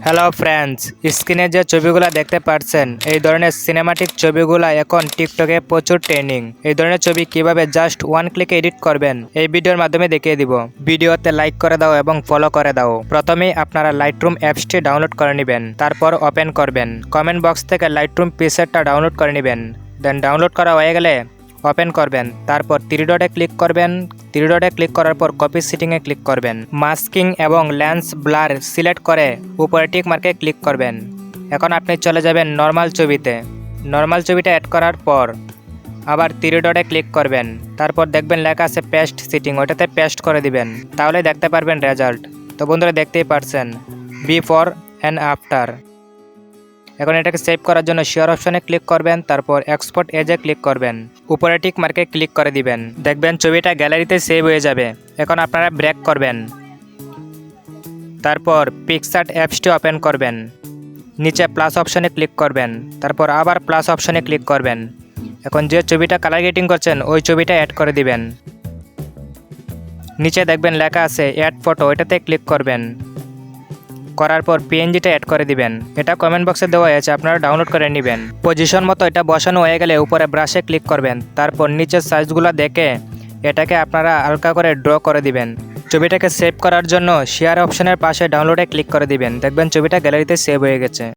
Hello friends, স্ক্রিনে যে ছবিগুলো দেখতে পাচ্ছেন এই ধরনের সিনেমাটিক ছবিগুলো এখন টিকটকে প্রচুর ট্রেন্ডিং। এই ধরনের ছবি কিভাবে জাস্ট ওয়ান ক্লিকে এডিট করবেন এই ভিডিওর মাধ্যমে দেখিয়ে দিব। ভিডিওতে লাইক করে দাও এবং ফলো করে দাও। প্রথমেই আপনারা লাইটরুম অ্যাপসটি ডাউনলোড করে নেবেন, তারপর ওপেন করবেন। কমেন্ট বক্স থেকে লাইটরুম প্রিসেটটা ডাউনলোড করে নেবেন। দেন ডাউনলোড করা হয়ে গেলে ওপেন করবেন, তারপর থ্রি ডটে ক্লিক করবেন। থ্রি ডটে ক্লিক করার পর কপি সেটিংয়ে ক্লিক করবেন। মাস্কিং এবং লেন্স ব্লার সিলেক্ট করে উপরে টিক মার্কে ক্লিক করবেন। এখন আপনি চলে যাবেন নর্মাল ছবিতে। নর্মাল ছবিটা অ্যাড করার পর আবার থ্রি ডটে ক্লিক করবেন, তারপর দেখবেন লেখা আছে পেস্ট সেটিং, ওটাতে পেস্ট করে দিবেন। তাহলে দেখতে পারবেন রেজাল্ট। তো বন্ধুরা দেখতেই পারছেন বিফোর অ্যান্ড আফটার। এখন এটাকে সেভ করার জন্য শেয়ার অপশনে ক্লিক করবেন, তারপর এক্সপোর্ট এজে ক্লিক করবেন। উপরে টিক মার্কে ক্লিক করে দিবেন, দেখবেন ছবিটা গ্যালারিতে সেভ হয়ে যাবে। এখন আপনারা ব্রেক করবেন, তারপর পিক্সার্ট অ্যাপসটি ওপেন করবেন। নিচে প্লাস অপশনে ক্লিক করবেন, তারপর আবার প্লাস অপশনে ক্লিক করবেন। এখন যে ছবিটা কালার গ্রেডিং করছেন ওই ছবিটা অ্যাড করে দিবেন। নিচে দেখবেন লেখা আছে অ্যাড ফটো, এটাতে ক্লিক করবেন। করার পর পিএনজিটা অ্যাড করে দিবেন। এটা কমেন্ট বক্সে দেওয়া আছে, আপনারা ডাউনলোড করে নেবেন। পজিশন মতো এটা বসানো হয়ে গেলে উপরে ব্রাশে ক্লিক করবেন, তারপর নিচের সাইজগুলো দেখে এটাকে আপনারা হালকা করে ড্র করে দিবেন। ছবিটাকে সেভ করার জন্য শেয়ার অপশনের পাশে ডাউনলোডে ক্লিক করে দিবেন, দেখবেন ছবিটা গ্যালারিতে সেভ হয়ে গেছে।